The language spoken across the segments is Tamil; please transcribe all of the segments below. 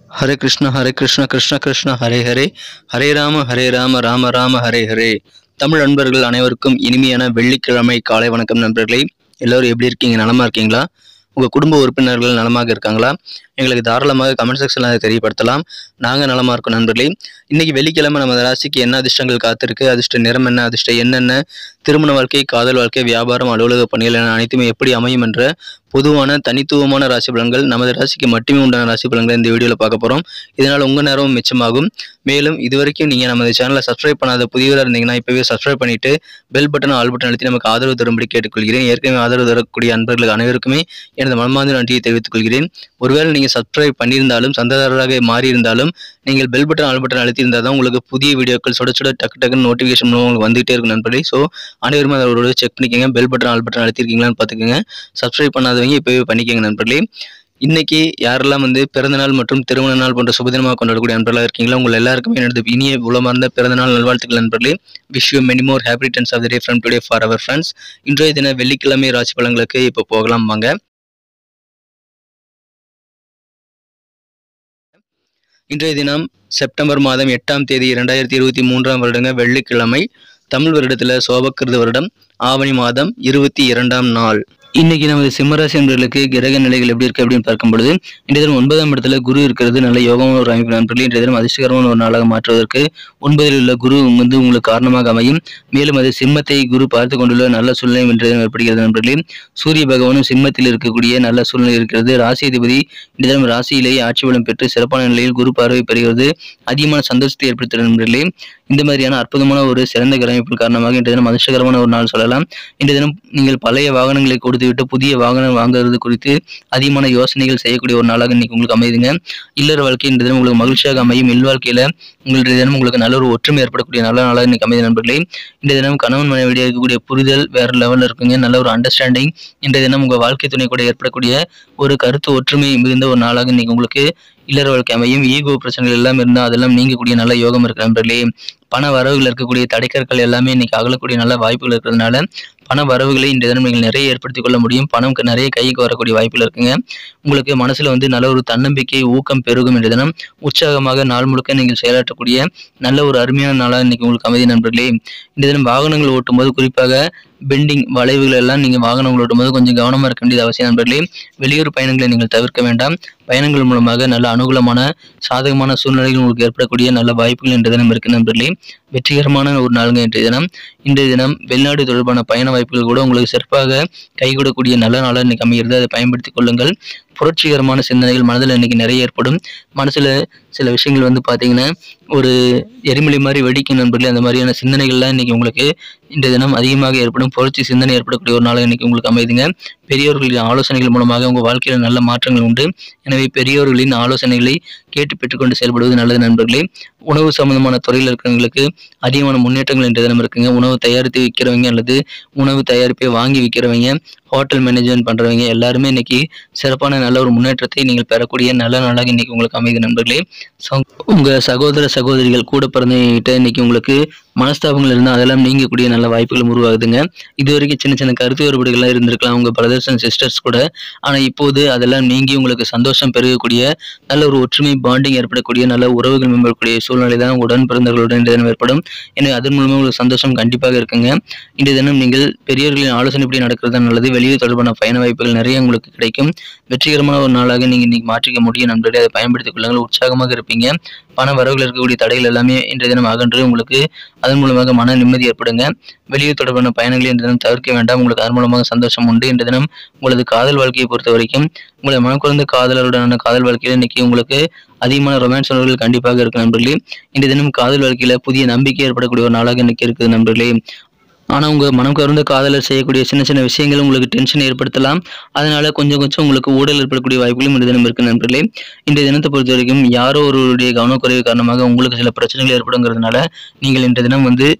हरे कृष्ण कृष्ण कृष्ण हरे हरे हरे राम राम राम हरे हरे தமிழ் நண்பர்கள் அனைவருக்கும் இனிமையான வெள்ளிக்கிழமை காலை வணக்கம் நண்பர்களே. எல்லோரும் எப்படி இருக்கீங்க? நலமா இருக்கீங்களா? உங்கள் குடும்ப உறுப்பினர்கள் நலமாக இருக்காங்களா? எங்களுக்கு தாராளமாக கமெண்ட் செக்ஷனில் அதை தெரியப்படுத்தலாம். நாங்கள் நலமாக இருக்கோம் நண்பர்களே. இன்றைக்கி வெள்ளிக்கிழமை நம்ம ராசிக்கு என்ன அதிர்ஷ்டங்கள் காத்திருக்கு, அதிர்ஷ்ட நிறம் என்ன, அதிர்ஷ்டம் என்னென்ன, திருமண வாழ்க்கை, காதல் வாழ்க்கை, வியாபாரம், அலுவலக பணிகள் என அனைத்துமே எப்படி அமையும் என்ற பொதுவான தனித்துவமான ராசி பலன்கள், நமது ராசிக்கு மட்டுமே உண்டான ராசி பலன்களை இந்த வீடியோவில் பார்க்க போகிறோம். இதனால் உங்கள் நேரமும் மிச்சமாகும். மேலும் இதுவரைக்கும் நீங்கள் நமது சேனலை சப்ஸ்கிரைப் பண்ணாத புதியவராக இருந்தீங்கன்னா இப்போவே சப்ஸ்கிரைப் பண்ணிவிட்டு பெல் பட்டன் ஆல் பட்டன் அழுத்தி நமக்கு ஆதரவு தரும்படி கேட்டுக்கொள்கிறேன். ஏற்கனவே ஆதரவு தரக்கூடிய அன்பர்களுக்கு அனைவருக்குமே எனது மனமார்ந்த நன்றியை தெரிவித்துக் கொள்கிறேன். ஒருவேளை நீங்கள் சப்ஸ்கிரைப் பண்ணியிருந்தாலும் சந்தாதாரராக மாறியிருந்தாலும் நீங்கள் பெல் பட்டன் ஆல் பட்டன் அழுத்தியிருந்தால் தான் உங்களுக்கு புதிய வீடியோக்கள் சுட சுட டக்கு டக்குன்னு நோட்டிஃபிகேஷன் மூலம் உங்களுக்கு வந்துகிட்டே இருக்கும் நண்பர்களே. ஸோ அனைவருமே அதை ஒரு செக் பண்ணிக்கோங்க. பெல் பட்டன் ஆல் பட்டன் அழுத்திருக்கீங்களான்னு பார்த்துக்கோங்க. சப்ஸ்கிரைப் பண்ணாதவங்க இப்போவே பண்ணிக்கோங்க நண்பர்களே. இன்னைக்கு யாரெல்லாம் பிறந்தநாள் மற்றும் திருமண நாள் போன்ற சுபதினமாக கொண்டாடக்கூடிய நண்பர்களாக இருக்கீங்களா, உங்கள் எல்லாருக்குமே எனது இனிய உளமார்ந்த பிறந்தநாள் நல்வாழ்த்துக்கள் நண்பர்களே. Wish you many more happy returns of the day from today for our friends. இன்றைய தின வெள்ளிக்கிழமை ராசி பலன்களுக்கு இப்போ போகலாம் வாங்க. இன்றைய தினம் செப்டம்பர் மாதம் 8ஆம் தேதி 2023ஆம் வருடங்க வெள்ளிக்கிழமை. தமிழ் வருடத்தில் சோபக்கிருத வருடம் ஆவணி மாதம் 22ஆம் நாள். இன்னைக்கு நமது சிம்மராசி என்பவர்களுக்கு கிரக நிலைகள் எப்படி இருக்கு அப்படின்னு பார்க்கும் பொழுது, இன்றைய தினம் 9ஆம் இடத்துல குரு இருக்கிறது நல்ல யோகமான ஒரு அமைப்பு நண்பர்களே. இன்றைய தினம் அதிர்ஷ்டகரமான ஒரு நாளாக மாற்றுவதற்கு 9இல் உள்ள குரு உங்களுக்கு காரணமாக அமையும். மேலும் அது சிம்மத்தை குரு பார்த்து கொண்டுள்ள நல்ல சூழ்நிலை இன்றைய தினம் ஏற்படுகிறது நண்பர்களே. சூரிய பகவானும் சிம்மத்தில் இருக்கக்கூடிய நல்ல சூழ்நிலை இருக்கிறது. ராசி அதிபதி இன்றைய தினம் ராசியிலேயே ஆட்சி பலம் பெற்று சிறப்பான நிலையில் குரு பார்வை பெறுகிறது. அதிகமான சந்தோஷத்தை ஏற்படுத்துகிற நண்பர்களே. இந்த மாதிரியான அற்புதமான ஒரு சிறந்த கிரக அமைப்பு காரணமாக இன்றைய தினம் அதிர்ஷ்டகரமான ஒரு நாள் சொல்லலாம். இன்றைய தினம் நீங்கள் பழைய வாகனங்களை கொடுத்துவிட்டு புதிய வாகனம் வாங்குறது குறித்து அதிகமான யோசனைகள் செய்யக்கூடிய ஒரு நாளாக இன்னைக்கு உங்களுக்கு அமையுதுங்க. இல்லற வாழ்க்கை இன்றைய தினம் உங்களுக்கு மகிழ்ச்சியாக அமையும். இல்வாழ்க்கையில உங்களுடைய தினம் உங்களுக்கு நல்ல ஒரு ஒற்றுமை ஏற்படக்கூடிய நல்ல நாளாக இன்னைக்கு அமைது நண்பர்களே. இன்றைய தினம் கணவன் மனைவிடையே இருக்கக்கூடிய புரிதல் வேற லெவலில் இருக்குங்க. நல்ல ஒரு அண்டர்ஸ்டாண்டிங் இன்றைய தினம் உங்கள் வாழ்க்கை துணை கூட ஏற்படக்கூடிய ஒரு கருத்து ஒற்றுமை மிகுந்த ஒரு நாளாக இன்னைக்கு உங்களுக்கு இல்லற வாழ்க்கை அமையும். ஈகோ பிரச்சனைகள் எல்லாம் இருந்தால் அதெல்லாம் நீங்கக்கூடிய நல்ல யோகம் இருக்கு நண்பர்களே. பண வரவுகள் இருக்கக்கூடிய தடைக்கற்கள் எல்லாமே இன்னைக்கு அகலக்கூடிய நல்ல வாய்ப்புகள் இருக்கிறதுனால பண வரவுகளை இன்றைய தினம் நீங்கள் நிறைய ஏற்படுத்திக் கொள்ள முடியும். பணம்க்கு நிறைய கைக்கு வரக்கூடிய வாய்ப்புகள் இருக்குங்க. உங்களுக்கு மனசுல நல்ல ஒரு தன்னம்பிக்கை ஊக்கம் பெருகும். இன்றைய தினம் உற்சாகமாக நாள் முழுக்க நீங்கள் செயலாற்றக்கூடிய நல்ல ஒரு அருமையான நாளாக இன்னைக்கு உங்களுக்கு அமைதி நண்பர்களே. இன்றைய தினம் வாகனங்கள் ஓட்டும் போது குறிப்பாக பெண்டிங் வளைவுகள் எல்லாம் நீங்கள் வாகனங்கள் ஓட்டும்போது கொஞ்சம் கவனமாக இருக்க வேண்டியது அவசியம் நண்பர்களே. வெளியூர் பயணங்களை நீங்கள் தவிர்க்க வேண்டாம். பயணங்கள் மூலமாக நல்ல அனுகூலமான சாதகமான சூழ்நிலைகள் உங்களுக்கு ஏற்படக்கூடிய நல்ல வாய்ப்புகள் இன்றைய தினம் இருக்கு நண்பர்களே. வெற்றிகரமான ஒரு நாளுங்க இன்றைய தினம் வெளிநாடு தொடர்பான பயண வாய்ப்புகள் கூட உங்களுக்கு சிறப்பாக கைகூடக்கூடிய நல்ல நாளாக இன்னைக்கு அமைகிறது. அதை பயன்படுத்திக் கொள்ளுங்கள். புரட்சிகரமான சிந்தனைகள் மனதில் இன்னைக்கு நிறைய ஏற்படும். மனசுல சில விஷயங்கள் பார்த்தீங்கன்னா ஒரு எரிமலை மாதிரி வெடிக்கும் நண்பர்களே. அந்த மாதிரியான சிந்தனைகள்லாம் இன்னைக்கு உங்களுக்கு இன்றைய தினம் அதிகமாக ஏற்படும். புரட்சி சிந்தனை ஏற்படக்கூடிய ஒரு நாளாக இன்னைக்கு உங்களுக்கு அமைதுங்க. பெரியோர்களின் ஆலோசனைகள் மூலமாக உங்கள் வாழ்க்கையில் நல்ல மாற்றங்கள் உண்டு. எனவே பெரியோர்களின் ஆலோசனைகளை கேட்டு பெற்றுக்கொண்டு செயல்படுவது நல்லது நண்பர்களே. உணவு சம்பந்தமான துறையில் இருக்கிறவங்களுக்கு அதிகமான முன்னேற்றங்கள் இன்றைய தினம் இருக்குங்க. உணவு தயாரித்து விற்கிறவங்க அல்லது உணவு தயாரிப்பை வாங்கி விற்கிறவங்க, ஹோட்டல் மேனேஜ்மெண்ட் பண்றவங்க எல்லாருமே இன்னைக்கு சிறப்பான நல்ல ஒரு முன்னேற்றத்தை நீங்கள் பெறக்கூடிய நல்ல நாளாக இன்னைக்கு உங்களுக்கு அமைது நண்பர்களே. உங்க சகோதர சகோதரிகள் கூட பிறந்தவங்கிட்ட இன்னைக்கு உங்களுக்கு மனஸ்தாபங்கள் இருந்தால் அதெல்லாம் நீங்கக்கூடிய நல்ல வாய்ப்புகளும் உருவாகுதுங்க. இது வரைக்கும் சின்ன சின்ன கருத்து வேறுபாடுகள்லாம் இருந்திருக்கலாம் உங்க பிரதர்ஸ் அண்ட் சிஸ்டர்ஸ் கூட. ஆனால் இப்போது அதெல்லாம் நீங்கி உங்களுக்கு சந்தோஷம் பெருகக்கூடிய நல்ல ஒரு ஒற்றுமை பாண்டிங் ஏற்படக்கூடிய நல்ல உறவுகள் மேம்படக்கூடிய சூழ்நிலை தான் உடன் பிறந்தவர்களுடன் இன்றைய தினம் ஏற்படும். எனவே அதன் மூலமாக உங்களுக்கு சந்தோஷம் கண்டிப்பாக இருக்குங்க. இன்றைய தினம் நீங்கள் பெரியவர்களின் ஆலோசனைப்படி நடக்கிறது தான் நல்லது. வெளியே தொடர்பான பயண வாய்ப்புகள் நிறைய உங்களுக்கு கிடைக்கும். வெற்றிகரமான ஒரு நாளாக நீங்கள் இன்னைக்கு மாற்றிக்க முடியும் நண்பர்களே. அதை பயன்படுத்திக் கொள்ளுங்கள். உற்சாகமாக இருப்பீங்க. பண வரவுகள் இருக்கக்கூடிய தடைகள் எல்லாமே இன்றைய தினம் அகன்று உங்களுக்கு அதன் மூலமாக மன நிம்மதி ஏற்படுங்க. வெளியூர் தொடர்பான பயணங்களை இன்றைய தினம் தவிர்க்க வேண்டாம். உங்களுக்கு அதன் மூலமாக சந்தோஷம் உண்டு. இன்றைய தினம் உங்களது காதல் வாழ்க்கையை பொறுத்த வரைக்கும் உங்களை மனக்குழந்த காதலருடனான காதல் வாழ்க்கையில இன்னைக்கு உங்களுக்கு அதிகமான ரொமான்ஸ் உணர்வுகள் கண்டிப்பாக இருக்கு நண்பர்களே. இன்றைய தினம் காதல் வாழ்க்கையில புதிய நம்பிக்கை ஏற்படக்கூடிய ஒரு நாளாக இன்னைக்கு இருக்குது நண்பர்களே. ஆனால் உங்கள் மனம் கவர்ந்த காதலர் செய்யக்கூடிய சின்ன சின்ன விஷயங்கள் உங்களுக்கு டென்ஷன் ஏற்படுத்தலாம். அதனால கொஞ்சம் உங்களுக்கு ஊழல் ஏற்படக்கூடிய வாய்ப்புகளும் இன்றைய தினம் இருக்கு நண்பர்களே. இன்றைய தினத்தை பொறுத்த வரைக்கும் யாரோ ஒருவருடைய கவனக்குறைவு காரணமாக உங்களுக்கு சில பிரச்சனைகள் ஏற்படுங்கிறதுனால நீங்கள் இன்றைய தினம்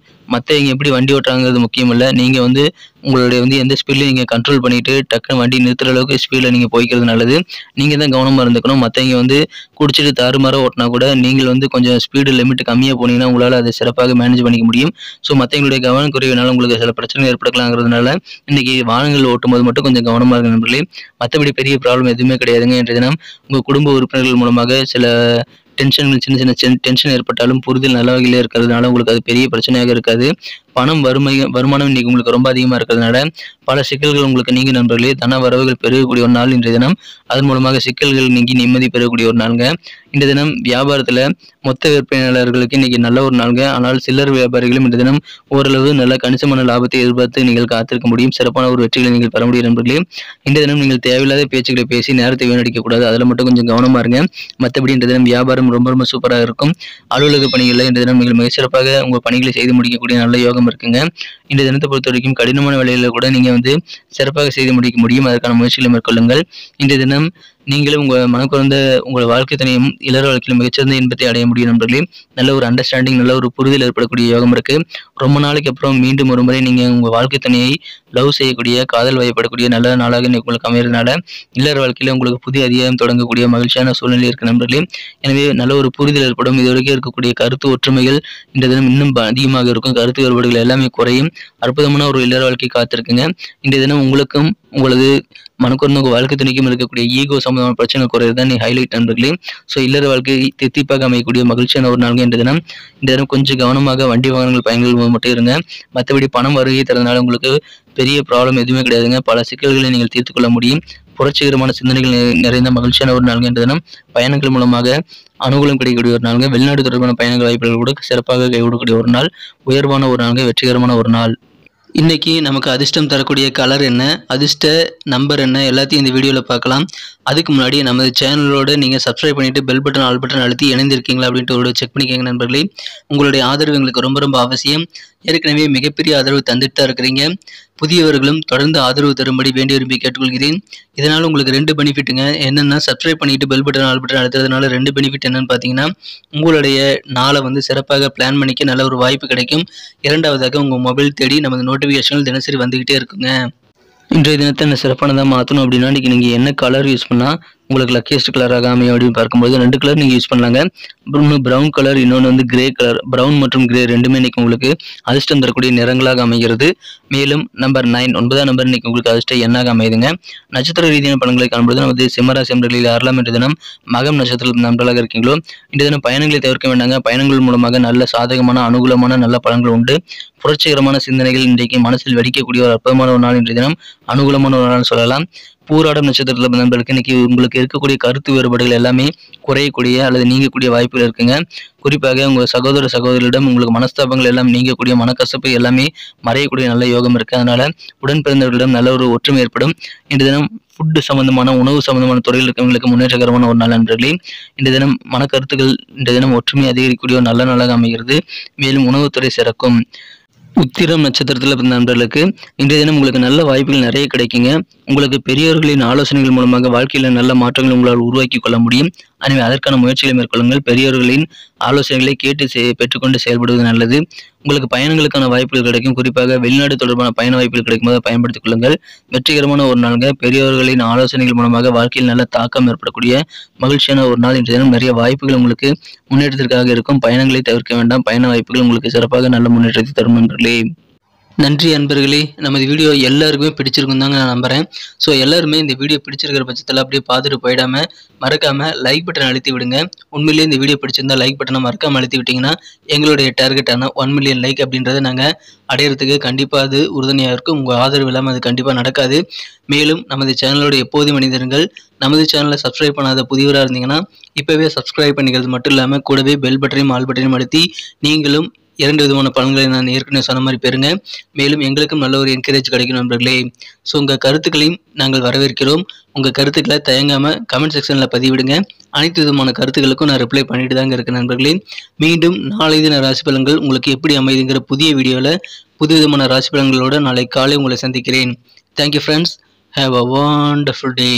மற்றவங்க எப்படி வண்டி ஓட்டுறாங்கிறது முக்கியம் இல்லை. நீங்கள் வந்து உங்களுடைய வந்து எந்த ஸ்பீடில் நீங்கள் கண்ட்ரோல் பண்ணிவிட்டு டக்குன்னு வண்டி நிறுத்துகிற அளவுக்கு ஸ்பீடில் நீங்கள் போய்க்கிறது நல்லது. நீங்கள் தான் கவனமாக இருந்துக்கணும். மற்றவங்க வந்து குடிச்சிட்டு தாறுமாறாக ஓட்டினா கூட நீங்கள் வந்து கொஞ்சம் ஸ்பீடு லிமிட் கம்மியாக போனீங்கன்னா உங்களால் அதை சிறப்பாக மேனேஜ் பண்ணிக்க முடியும். ஸோ மற்றவங்களுடைய கவனக்குறைவினால உங்களுக்கு சில பிரச்சனைகள் ஏற்படலாங்கிறதுனால இன்றைக்கி வாகனங்கள் ஓட்டும்போது மட்டும் கொஞ்சம் கவனமாக இருக்க நண்பர்களே. மற்றபடி பெரிய ப்ராப்ளம் எதுவுமே கிடையாதுங்க. இன்றைய தினம் உங்கள் குடும்ப உறுப்பினர்கள் மூலமாக சில டென்ஷன்கள் சின்ன டென்ஷன் ஏற்பட்டாலும் புரிதல் நல்ல வகையில் இருக்கிறதுனால உங்களுக்கு அது பெரிய பிரச்சனையாக இருக்காது. வருமானம் இன்னைக்கு உங்களுக்கு ரொம்ப அதிகமாக இருக்கிறதுனால பல சிக்கல்கள் உங்களுக்கு நீங்கி நண்பர்களே. தன வரவுகள் பெருகக்கூடிய ஒரு நாள் இன்றைய தினம். அதன் மூலமாக சிக்கல்கள் நீங்கி நிம்மதி பெறக்கூடிய ஒரு நாளுங்க. இந்த தினம் வியாபாரத்தில் மொத்த விற்பனையாளர்களுக்கு இன்னைக்கு நல்ல ஒரு நாளுங்க. ஆனால் சில்லறை வியாபாரிகளும் இந்த தினம் ஓரளவு நல்ல கணிசமான லாபத்தை எதிர்பார்த்து நீங்கள் காத்திருக்க முடியும். சிறப்பான ஒரு வெற்றிகளை நீங்கள் பெற முடியும் நண்பர்களே. இந்த தினம் நீங்கள் தேவையில்லாத பேச்சுக்களை பேசி நேரத்தை வீணடிக்கக்கூடாது. அதில் மட்டும் கொஞ்சம் கவனமாக இருங்க. மற்றபடி இந்த தினம் வியாபாரம் ரொம்ப சூப்பராக இருக்கும். அலுவலக பணிகளில் இந்த தினம் நீங்கள் மிகச்சிறப்பாக உங்கள் பணிகளை செய்து முடிக்கக்கூடிய நல்ல யோகம் இருக்குங்க. இந்த தினத்தை பொறுத்த வரைக்கும் கடினமான வேலைகளை கூட நீங்கள் வந்து சிறப்பாக செய்து முடிக்க முடியும். அதற்கான முயற்சிகளை மேற்கொள்ளுங்கள். இந்த தினம் நீங்களும் உங்கள் மனக்குறந்த உங்கள் வாழ்க்கை துணையும் இளர வாழ்க்கையில் மிகச்சிறந்த இன்பத்தை அடைய முடியும் நண்பர்களே. நல்ல ஒரு அண்டர்ஸ்டாண்டிங், நல்ல ஒரு புரிதல் ஏற்படக்கூடிய யோகம் இருக்கு. ரொம்ப நாளைக்கு அப்புறம் மீண்டும் ஒரு முறை நீங்கள் உங்கள் வாழ்க்கை துணையை லவ் செய்யக்கூடிய, காதல் வயப்படக்கூடிய நல்ல நாளாக உங்களுக்கு அமைகிறதுனால இல்லற வாழ்க்கையில் உங்களுக்கு புதிய அதிகாரம் தொடங்கக்கூடிய மகிழ்ச்சியான சூழ்நிலை இருக்கு நண்பர்களே. எனவே நல்ல ஒரு புரிதல் ஏற்படும். இதுவரைக்கும் இருக்கக்கூடிய கருத்து ஒற்றுமைகள் இந்த தினம் இன்னும் அதிகமாக இருக்கும். கருத்து வேறுபாடுகள் எல்லாமே குறையும். அற்புதமான ஒரு இல்லற வாழ்க்கை காத்திருக்குங்க. இந்த தினம் உங்களுக்கும் உங்களது மனக்குறந்த உங்கள் வாழ்க்கை துணைக்கும் இருக்கக்கூடிய ஈகோ சம்பந்தமான பிரச்சனை குறையது தான் ஹைலைட் நண்பர்களே. ஸோ இல்லற வாழ்க்கை தித்திப்பாக அமையக்கூடிய மகிழ்ச்சியான ஒரு நாளுங்க இந்த தினம். இந்த தினம் கொஞ்சம் கவனமாக வண்டி வாகனங்கள் பயன்கள் மட்டும் இருங்க. மற்றபடி பணம் வருகை தரதுனால உங்களுக்கு பெரிய ப்ராப்ளம் எதுவுமே கிடையாதுங்க. பல சிக்கல்களை நீங்கள் தீர்த்து கொள்ள முடியும். புரட்சிகரமான சிந்தனைகள் நிறைந்த மகிழ்ச்சியான ஒரு நாளுங்க இந்த தினம். பயணங்கள் மூலமாக அனுகூலம் கிடைக்கக்கூடிய ஒரு நாளுங்க. வெளிநாடு தொடர்பான பயணங்கள் வாய்ப்புகள் கூட சிறப்பாக கைவிடக்கூடிய ஒரு நாள். உயர்வான ஒரு நாளுங்க. வெற்றிகரமான ஒரு நாள். இன்னைக்கு நமக்கு அதிர்ஷ்டம் தரக்கூடிய கலர் என்ன, அதிர்ஷ்ட நம்பர் என்ன, எல்லாத்தையும் இந்த வீடியோவில் பார்க்கலாம். அதுக்கு முன்னாடி நமது சேனலோட நீங்கள் சப்ஸ்கிரைப் பண்ணிவிட்டு பெல் பட்டன் ஆல் பட்டன் அழுத்தி இணைந்திருக்கீங்களா அப்படின்ட்டு ஒரு செக் பண்ணிக்கோங்க நண்பர்களே. உங்களுடைய ஆதரவு எங்களுக்கு ரொம்ப அவசியம். ஏற்கனவே மிகப்பெரிய ஆதரவு தந்துட்டு தான் இருக்கிறீங்க. புதியவர்களும் தொடர்ந்து ஆதரவு தரும்படி வேண்டி விரும்பி கேட்டுக்கொள்கிறேன். இதனால் உங்களுக்கு 2 பெனிஃபிட்டுங்க. என்னென்னா சப்ஸ்கிரைப் பண்ணிவிட்டு பெல் பட்டன் ஆல் பட்டன் அழுத்துறதுனால 2 பெனிஃபிட் என்னென்னு பார்த்தீங்கன்னா, உங்களுடைய நாளை வந்து சிறப்பாக பிளான் பண்ணிக்க நல்ல ஒரு வாய்ப்பு கிடைக்கும். இரண்டாவதாக உங்கள் மொபைல் தேடி நமது நோட்டிஃபிகேஷன்கள் தினசரி வந்துக்கிட்டே இருக்குங்க. இன்றைய தினத்தை என்ன சிறப்பானதாக மாற்றணும் அப்படின்னா, இன்றைக்கி நீங்கள் என்ன கலர் யூஸ் பண்ணால் உங்களுக்கு லக்கியஸ்ட் கலராக அமையும் அப்படின்னு பார்க்கும்போது 2 கலர் நீங்கள் யூஸ் பண்ணலாங்க. ஒன்று ப்ரௌன் கலர், இன்னொன்று வந்து கிரே கலர். ப்ரௌன் மற்றும் கிரே ரெண்டுமே இன்றைக்கி உங்களுக்கு அதிர்ஷ்டம் தரக்கூடிய நிறங்களாக அமைகிறது. மேலும் நம்பர் 9 9ஆம் நம்பர் இன்றைக்கி உங்களுக்கு அதிர்ஷ்ட எண்ணாக அமையுதுங்க. நட்சத்திர ரீதியான பலன்களை காணும்போது நமது சிம்மராசி நண்பர்களில் யாரெல்லாம் இன்றைய தினம் மகம் நட்சத்திரத்தில் நண்பர்களாக இருக்கீங்களோ இன்றைய தினம் பயணங்களை தவிர்க்க வேண்டாங்க. பயணங்கள் மூலமாக நல்ல சாதகமான அனுகூலமான நல்ல பலன்கள் உண்டு. புரட்சிகரமான சிந்தனைகள் இன்றைக்கு மனசில் வெடிக்கக்கூடிய ஒரு அற்புதமான ஒரு நாள். இன்றைய தினம் அனுகூலமான ஒரு நாள் சொல்லலாம். பூராடம் நட்சத்திரத்தில் நண்பர்களுக்கு இன்னைக்கு உங்களுக்கு இருக்கக்கூடிய கருத்து வேறுபாடுகள் எல்லாமே குறையக்கூடிய அல்லது நீங்கக்கூடிய வாய்ப்புகள் இருக்குங்க. குறிப்பாக உங்கள் சகோதரிடம் உங்களுக்கு மனஸ்தாபங்கள் எல்லாம் நீங்கக்கூடிய, மனக்கசப்பு எல்லாமே மறையக்கூடிய நல்ல யோகம் இருக்கு. அதனால உடன் பிறந்தவர்களிடம் நல்ல ஒரு ஒற்றுமை ஏற்படும். இன்று தினம் ஃபுட்டு சம்பந்தமான, உணவு சம்பந்தமான துறையில் இருக்கவங்களுக்கு முன்னேற்றகரமான ஒரு நாள் நண்பர்களே. இன்று தினம் மனக்கருத்துக்கள் இன்று தினம் ஒற்றுமை அதிகரிக்கக்கூடிய ஒரு நல்ல நாளாக அமைகிறது. மேலும் உணவுத்துறை சிறக்கும். உத்திரம் நட்சத்திரத்தில் பிறந்த நண்பர்களுக்கு இன்றைய தினம் உங்களுக்கு நல்ல வாய்ப்புகள் நிறைய கிடைக்குங்க. உங்களுக்கு பெரியவர்களின் ஆலோசனைகள் மூலமாக வாழ்க்கையில் நல்ல மாற்றங்களை உங்களால் உருவாக்கி கொள்ள முடியும். எனவே அதற்கான முயற்சிகளை மேற்கொள்ளுங்கள். பெரியவர்களின் ஆலோசனைகளை கேட்டு பெற்றுக்கொண்டு செயல்படுவது நல்லது. உங்களுக்கு பயணங்களுக்கான வாய்ப்புகள் கிடைக்கும். குறிப்பாக வெளிநாடு தொடர்பான பயண வாய்ப்புகள் கிடைக்கும்போது பயன்படுத்திக் கொள்ளுங்கள். வெற்றிகரமான ஒரு நாளுங்க. பெரியவர்களின் ஆலோசனைகள் மூலமாக வாழ்க்கையில் நல்ல தாக்கம் ஏற்படக்கூடிய மகிழ்ச்சியான ஒரு நாள். இன்றைய தினம் நிறைய வாய்ப்புகள் உங்களுக்கு முன்னேற்றத்திற்காக இருக்கும். பயணங்களை தவிர்க்க வேண்டாம். பயண வாய்ப்புகள் உங்களுக்கு சிறப்பாக நல்ல முன்னேற்றத்தை தரும் நண்பர்களே. நன்றி அன்பர்களே. நமது வீடியோ எல்லாருக்குமே பிடிச்சிருக்கும் தாங்க நான் நம்புகிறேன். ஸோ எல்லாருமே இந்த வீடியோ பிடிச்சிருக்கிற பட்சத்தில் அப்படியே பார்த்துட்டு போயிடாமல் மறக்காமல் லைக் பட்டன் அழுத்தி விடுங்க. உண்மையிலேயே இந்த வீடியோ பிடிச்சிருந்தால் லைக் பட்டனை மறக்காமல் அழுத்தி விட்டிங்கன்னா எங்களுடைய டார்கெட்டான 1 மில்லியன் லைக் அப்படின்றத நாங்கள் அடையிறதுக்கு கண்டிப்பாக அது உறுதுணையாக இருக்கும். உங்கள் ஆதரவு இல்லாமல் அது கண்டிப்பாக நடக்காது. மேலும் நமது சேனலோட எப்போதும் மனிதர்கள் நமது சேனலை சப்ஸ்கிரைப் பண்ணாத புதியவராக இருந்தீங்கன்னா இப்போவே சப்ஸ்கிரைப் பண்ணிக்கிறது மட்டும் இல்லாமல் கூடவே பெல் பட்டனையும் ஆல் பட்டனையும் அழுத்தி நீங்களும் 2 விதமான பலன்களை நான் ஏற்கனவே சொன்ன மாதிரி பெறுங்க. மேலும் எங்களுக்கும் நல்ல ஒரு என்கரேஜ் கிடைக்கும் நண்பர்களே. ஸோ உங்கள் கருத்துக்களையும் நாங்கள் வரவேற்கிறோம். உங்கள் கருத்துக்களை தயங்காமல் கமெண்ட் செக்ஷனில் பதிவிடுங்க. அனைத்து விதமான கருத்துக்களுக்கும் நான் ரிப்ளை பண்ணிட்டு தாங்க இருக்கேன் நண்பர்களே. மீண்டும் நாளை தின ராசி பலன்கள் உங்களுக்கு எப்படி அமைதுங்கிற புதிய வீடியோவில் புது விதமான ராசி பலன்களோடு நாளை காலை உங்களை சந்திக்கிறேன். Thank you friends. Have a wonderful day.